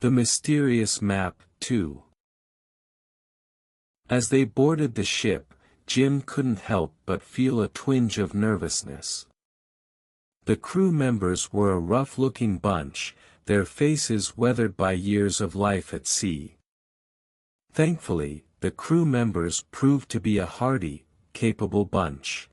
The mysterious map, too. As they boarded the ship, Jim couldn't help but feel a twinge of nervousness. The crew members were a rough-looking bunch, their faces weathered by years of life at sea. Thankfully, the crew members proved to be a hardy, capable bunch.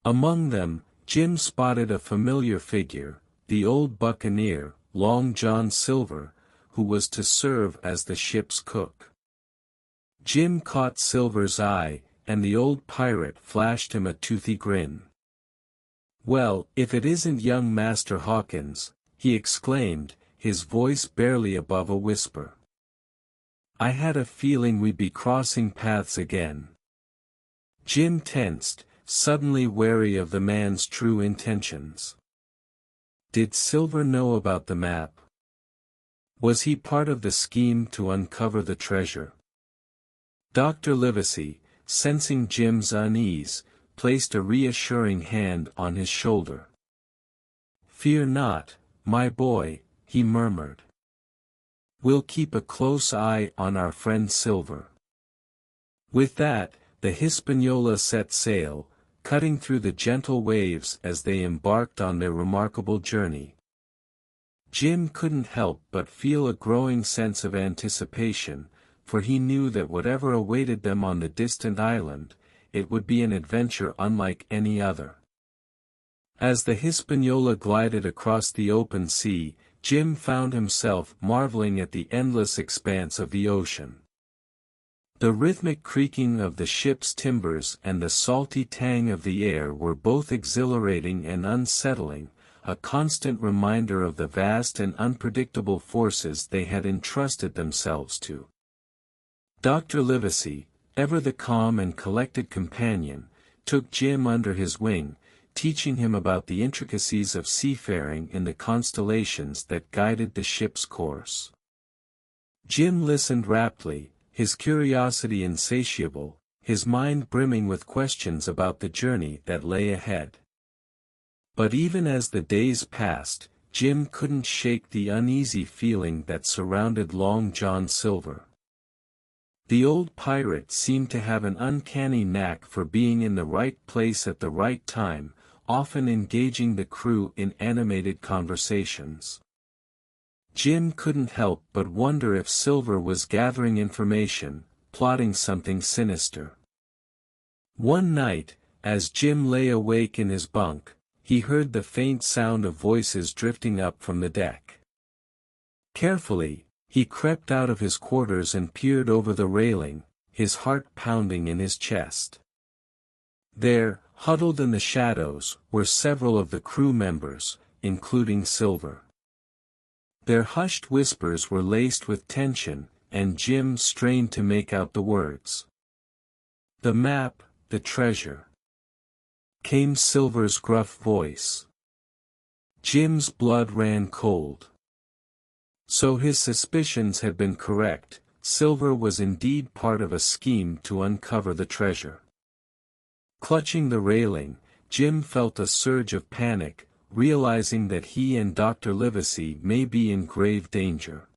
Among them, Jim spotted a familiar figure, the old buccaneer, Long John Silver, who was to serve as the ship's cook. Jim caught Silver's eye, and the old pirate flashed him a toothy grin. "Well, if it isn't young Master Hawkins," he exclaimed, his voice barely above a whisper. "I had a feeling we'd be crossing paths again." Jim tensed, suddenly wary of the man's true intentions. Did Silver know about the map? Was he part of the scheme to uncover the treasure? Dr. Livesey, sensing Jim's unease, placed a reassuring hand on his shoulder. "Fear not, my boy," he murmured. "We'll keep a close eye on our friend Silver." With that, the Hispaniola set sail, cutting through the gentle waves as they embarked on their remarkable journey. Jim couldn't help but feel a growing sense of anticipation, for he knew that whatever awaited them on the distant island, it would be an adventure unlike any other. As the Hispaniola glided across the open sea, Jim found himself marveling at the endless expanse of the ocean. The rhythmic creaking of the ship's timbers and the salty tang of the air were both exhilarating and unsettling, a constant reminder of the vast and unpredictable forces they had entrusted themselves to. Dr. Livesey, ever the calm and collected companion, took Jim under his wing, teaching him about the intricacies of seafaring in the constellations that guided the ship's course. Jim listened raptly, his curiosity insatiable, his mind brimming with questions about the journey that lay ahead. But even as the days passed, Jim couldn't shake the uneasy feeling that surrounded Long John Silver. The old pirate seemed to have an uncanny knack for being in the right place at the right time, often engaging the crew in animated conversations. Jim couldn't help but wonder if Silver was gathering information, plotting something sinister. One night, as Jim lay awake in his bunk, he heard the faint sound of voices drifting up from the deck. Carefully, he crept out of his quarters and peered over the railing, his heart pounding in his chest. There, huddled in the shadows, were several of the crew members, including Silver. Their hushed whispers were laced with tension, and Jim strained to make out the words. "The map, the treasure," came Silver's gruff voice. Jim's blood ran cold. So his suspicions had been correct, Silver was indeed part of a scheme to uncover the treasure. Clutching the railing, Jim felt a surge of panic, realizing that he and Dr. Livesey may be in grave danger.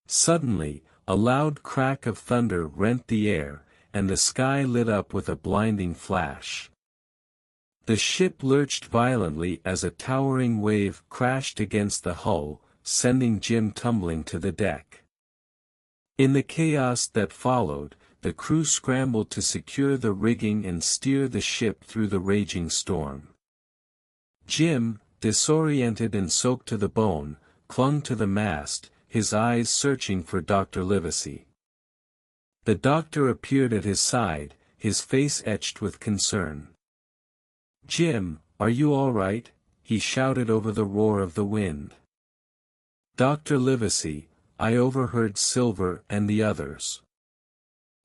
Suddenly, a loud crack of thunder rent the air, and the sky lit up with a blinding flash. The ship lurched violently as a towering wave crashed against the hull, sending Jim tumbling to the deck. In the chaos that followed, the crew scrambled to secure the rigging and steer the ship through the raging storm. Jim, disoriented and soaked to the bone, clung to the mast, his eyes searching for Dr. Livesey. The doctor appeared at his side, his face etched with concern. "Jim, are you all right?" he shouted over the roar of the wind. "Dr. Livesey, I overheard Silver and the others,"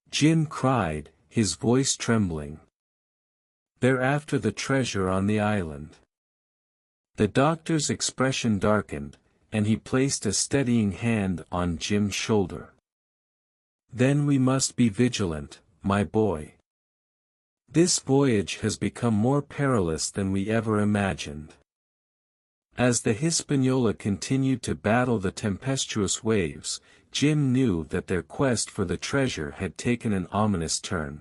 Jim cried, his voice trembling. "They're after the treasure on the island." The doctor's expression darkened, and he placed a steadying hand on Jim's shoulder. "Then we must be vigilant, my boy. This voyage has become more perilous than we ever imagined." As the Hispaniola continued to battle the tempestuous waves, Jim knew that their quest for the treasure had taken an ominous turn.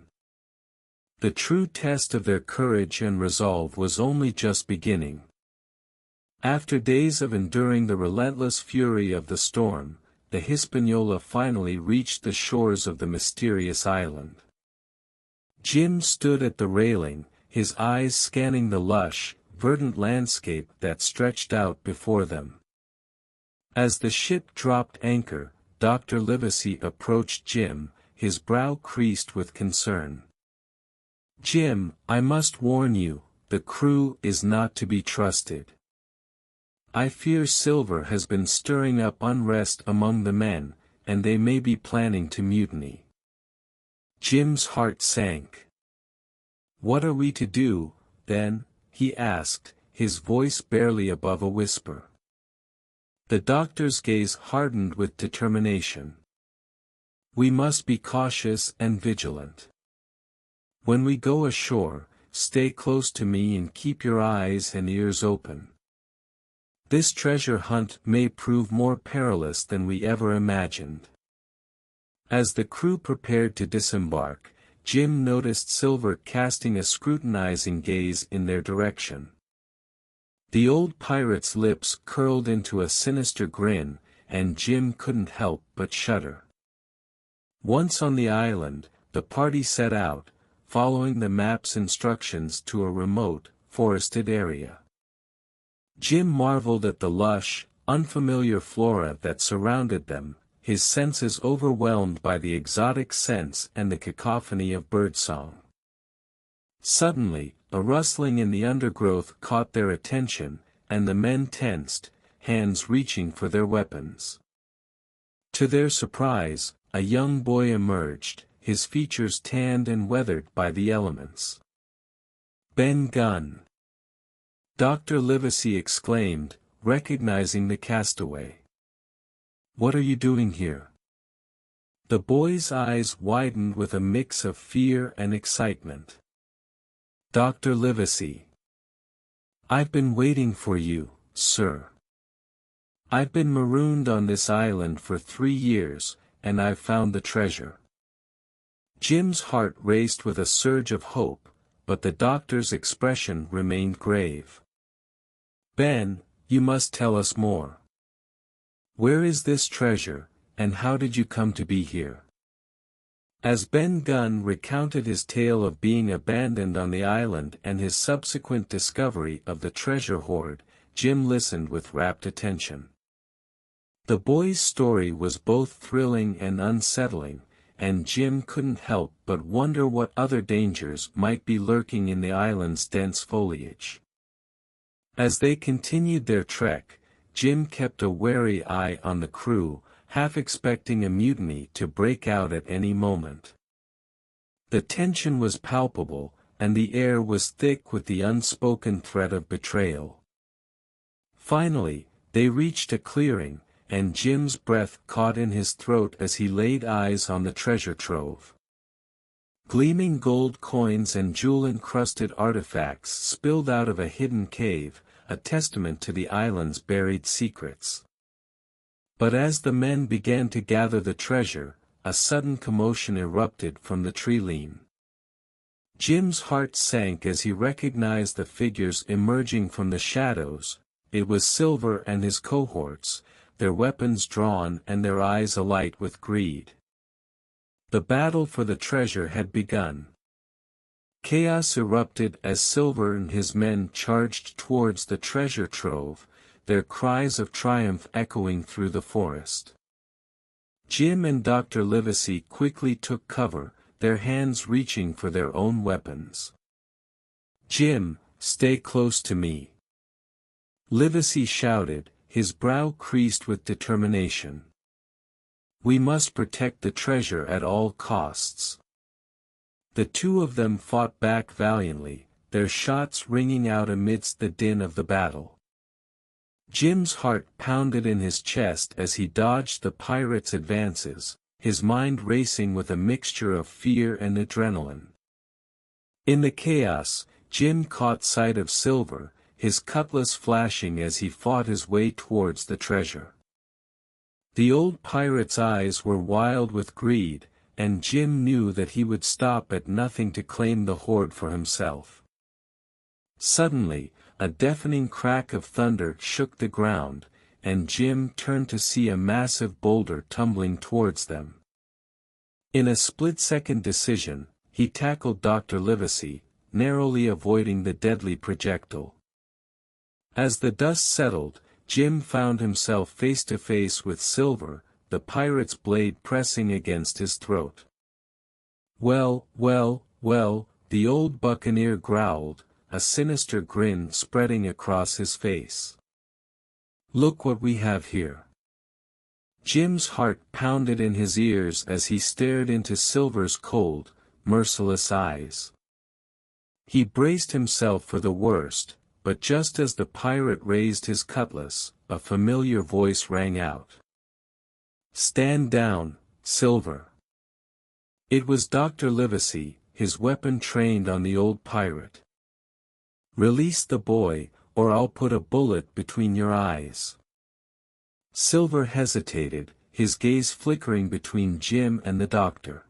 The true test of their courage and resolve was only just beginning. After days of enduring the relentless fury of the storm, the Hispaniola finally reached the shores of the mysterious island. Jim stood at the railing, his eyes scanning the lush, verdant landscape that stretched out before them. As the ship dropped anchor, Dr. Livesey approached Jim, his brow creased with concern. "Jim, I must warn you, the crew is not to be trusted. I fear Silver has been stirring up unrest among the men, and they may be planning to mutiny." Jim's heart sank. "What are we to do, then?" he asked, his voice barely above a whisper. The doctor's gaze hardened with determination. "We must be cautious and vigilant. When we go ashore, stay close to me and keep your eyes and ears open. This treasure hunt may prove more perilous than we ever imagined." As the crew prepared to disembark, Jim noticed Silver casting a scrutinizing gaze in their direction. The old pirate's lips curled into a sinister grin, and Jim couldn't help but shudder. Once on the island, the party set out, following the map's instructions to a remote, forested area. Jim marveled at the lush, unfamiliar flora that surrounded them, his senses overwhelmed by the exotic scents and the cacophony of birdsong. Suddenly, a rustling in the undergrowth caught their attention, and the men tensed, hands reaching for their weapons. To their surprise, a young boy emerged, his features tanned and weathered by the elements. "Ben Gunn!" Dr. Livesey exclaimed, recognizing the castaway. "What are you doing here?" The boy's eyes widened with a mix of fear and excitement. "Dr. Livesey. I've been waiting for you, sir. I've been marooned on this island for 3 years, and I've found the treasure." Jim's heart raced with a surge of hope, but the doctor's expression remained grave. "Ben, you must tell us more. Where is this treasure, and how did you come to be here?" As Ben Gunn recounted his tale of being abandoned on the island and his subsequent discovery of the treasure hoard, Jim listened with rapt attention. The boy's story was both thrilling and unsettling, and Jim couldn't help but wonder what other dangers might be lurking in the island's dense foliage. As they continued their trek, Jim kept a wary eye on the crew, half expecting a mutiny to break out at any moment. The tension was palpable, and the air was thick with the unspoken threat of betrayal. Finally, they reached a clearing, and Jim's breath caught in his throat as he laid eyes on the treasure trove. Gleaming gold coins and jewel-encrusted artifacts spilled out of a hidden cave, a testament to the island's buried secrets. But as the men began to gather the treasure, a sudden commotion erupted from the tree-line. Jim's heart sank as he recognized the figures emerging from the shadows. It was Silver and his cohorts, their weapons drawn and their eyes alight with greed. The battle for the treasure had begun. Chaos erupted as Silver and his men charged towards the treasure trove, their cries of triumph echoing through the forest. Jim and Dr. Livesey quickly took cover, their hands reaching for their own weapons. "Jim, stay close to me," Livesey shouted, his brow creased with determination. "We must protect the treasure at all costs." The two of them fought back valiantly, their shots ringing out amidst the din of the battle. Jim's heart pounded in his chest as he dodged the pirates' advances, his mind racing with a mixture of fear and adrenaline. In the chaos, Jim caught sight of Silver, his cutlass flashing as he fought his way towards the treasure. The old pirate's eyes were wild with greed, and Jim knew that he would stop at nothing to claim the hoard for himself. Suddenly, a deafening crack of thunder shook the ground, and Jim turned to see a massive boulder tumbling towards them. In a split-second decision, he tackled Dr. Livesey, narrowly avoiding the deadly projectile. As the dust settled, Jim found himself face to face with Silver, the pirate's blade pressing against his throat. "Well, well, well," the old buccaneer growled, a sinister grin spreading across his face. "Look what we have here." Jim's heart pounded in his ears as he stared into Silver's cold, merciless eyes. He braced himself for the worst, but just as the pirate raised his cutlass, a familiar voice rang out. "Stand down, Silver." It was Dr. Livesey, his weapon trained on the old pirate. "Release the boy, or I'll put a bullet between your eyes." Silver hesitated, his gaze flickering between Jim and the doctor.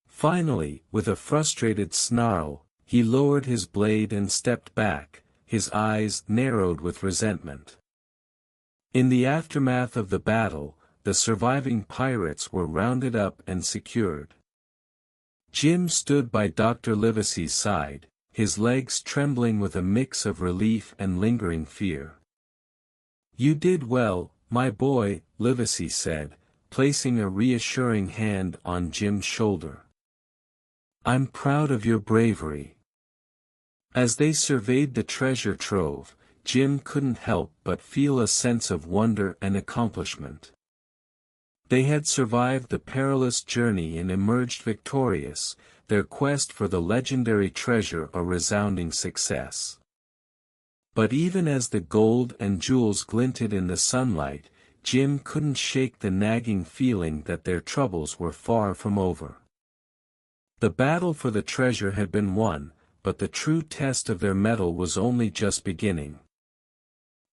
Finally, with a frustrated snarl, he lowered his blade and stepped back, his eyes narrowed with resentment. In the aftermath of the battle, the surviving pirates were rounded up and secured. Jim stood by Dr. Livesey's side, his legs trembling with a mix of relief and lingering fear. "You did well, my boy," Livesey said, placing a reassuring hand on Jim's shoulder. "I'm proud of your bravery." As they surveyed the treasure trove, Jim couldn't help but feel a sense of wonder and accomplishment. They had survived the perilous journey and emerged victorious, their quest for the legendary treasure a resounding success. But even as the gold and jewels glinted in the sunlight, Jim couldn't shake the nagging feeling that their troubles were far from over. The battle for the treasure had been won, but the true test of their mettle was only just beginning.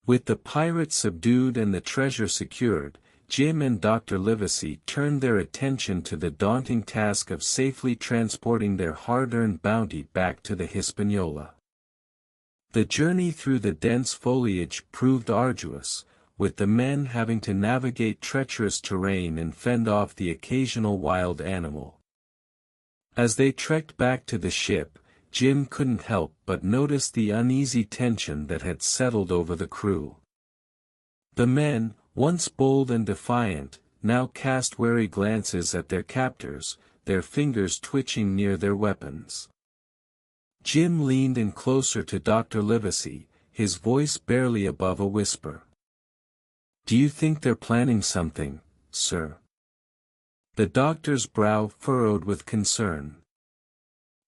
With the pirates subdued and the treasure secured, Jim and Dr. Livesey turned their attention to the daunting task of safely transporting their hard-earned bounty back to the Hispaniola. The journey through the dense foliage proved arduous, with the men having to navigate treacherous terrain and fend off the occasional wild animal. As they trekked back to the ship, Jim couldn't help but notice the uneasy tension that had settled over the crew. The men, once bold and defiant, now cast wary glances at their captors, their fingers twitching near their weapons. Jim leaned in closer to Dr. Livesey, his voice barely above a whisper. "Do you think they're planning something, sir?" The doctor's brow furrowed with concern.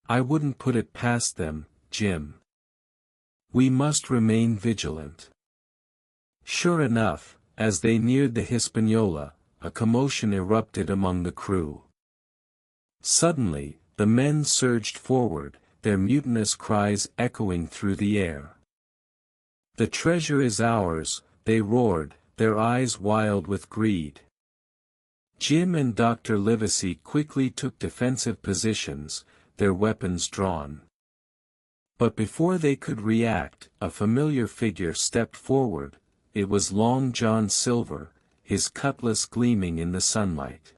"I wouldn't put it past them, Jim. We must remain vigilant." Sure enough, as they neared the Hispaniola, a commotion erupted among the crew. Suddenly, the men surged forward, their mutinous cries echoing through the air. "The treasure is ours," they roared, their eyes wild with greed. Jim and Dr. Livesey quickly took defensive positions, their weapons drawn. But before they could react, a familiar figure stepped forward. It was Long John Silver, his cutlass gleaming in the sunlight.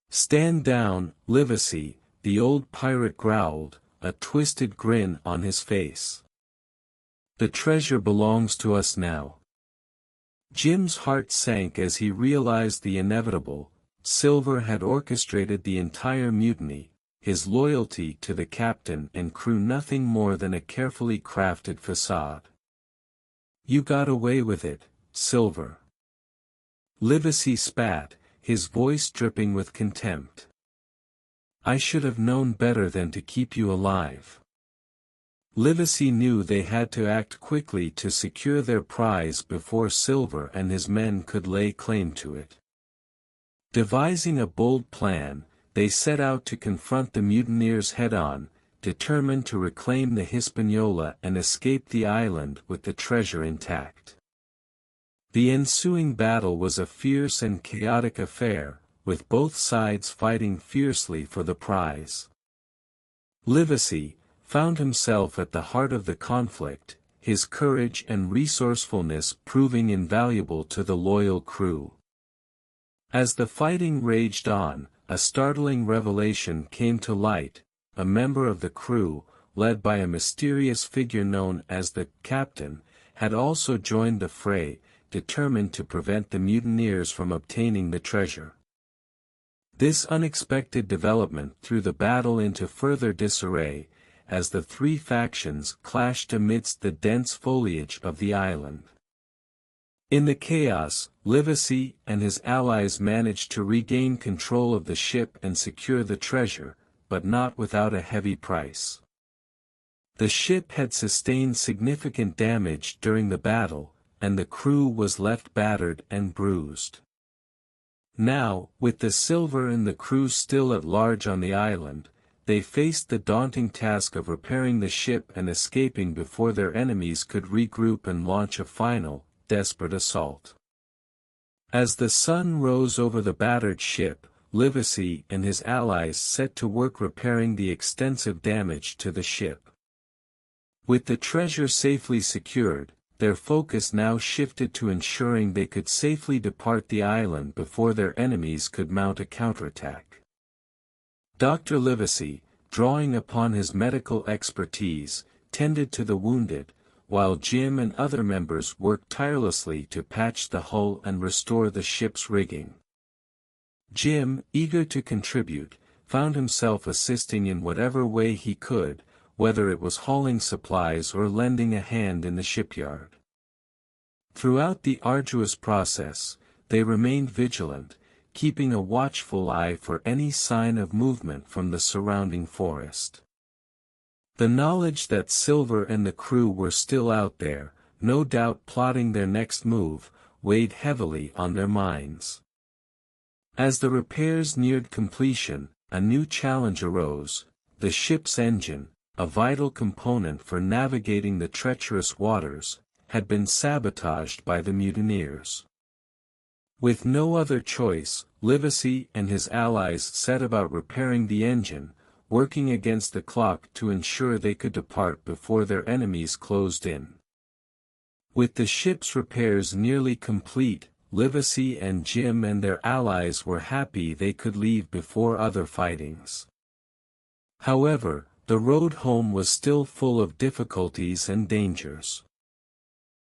"Stand down, Livesey," the old pirate growled, a twisted grin on his face. "The treasure belongs to us now." Jim's heart sank as he realized the inevitable. Silver had orchestrated the entire mutiny, his loyalty to the captain and crew nothing more than a carefully crafted facade. "You got away with it, Silver." Livesey spat, his voice dripping with contempt. "I should have known better than to keep you alive." Livesey knew they had to act quickly to secure their prize before Silver and his men could lay claim to it. Devising a bold plan, they set out to confront the mutineers head-on, determined to reclaim the Hispaniola and escape the island with the treasure intact. The ensuing battle was a fierce and chaotic affair, with both sides fighting fiercely for the prize. Livesey found himself at the heart of the conflict, his courage and resourcefulness proving invaluable to the loyal crew. As the fighting raged on, a startling revelation came to light. A member of the crew, led by a mysterious figure known as the captain, had also joined the fray, determined to prevent the mutineers from obtaining the treasure. This unexpected development threw the battle into further disarray, as the three factions clashed amidst the dense foliage of the island. In the chaos, Livesey and his allies managed to regain control of the ship and secure the treasure, but not without a heavy price. The ship had sustained significant damage during the battle, and the crew was left battered and bruised. Now, with the silver and the crew still at large on the island, they faced the daunting task of repairing the ship and escaping before their enemies could regroup and launch a final, desperate assault. As the sun rose over the battered ship, Livesey and his allies set to work repairing the extensive damage to the ship. With the treasure safely secured, their focus now shifted to ensuring they could safely depart the island before their enemies could mount a counterattack. Dr. Livesey, drawing upon his medical expertise, tended to the wounded, while Jim and other members worked tirelessly to patch the hull and restore the ship's rigging. Jim, eager to contribute, found himself assisting in whatever way he could, whether it was hauling supplies or lending a hand in the shipyard. Throughout the arduous process, they remained vigilant, keeping a watchful eye for any sign of movement from the surrounding forest. The knowledge that Silver and the crew were still out there, no doubt plotting their next move, weighed heavily on their minds. As the repairs neared completion, a new challenge arose: the ship's engine, a vital component for navigating the treacherous waters, had been sabotaged by the mutineers. With no other choice, Livesey and his allies set about repairing the engine, working against the clock to ensure they could depart before their enemies closed in. With the ship's repairs nearly complete, Livesey and Jim and their allies were happy they could leave before other fightings. However, the road home was still full of difficulties and dangers.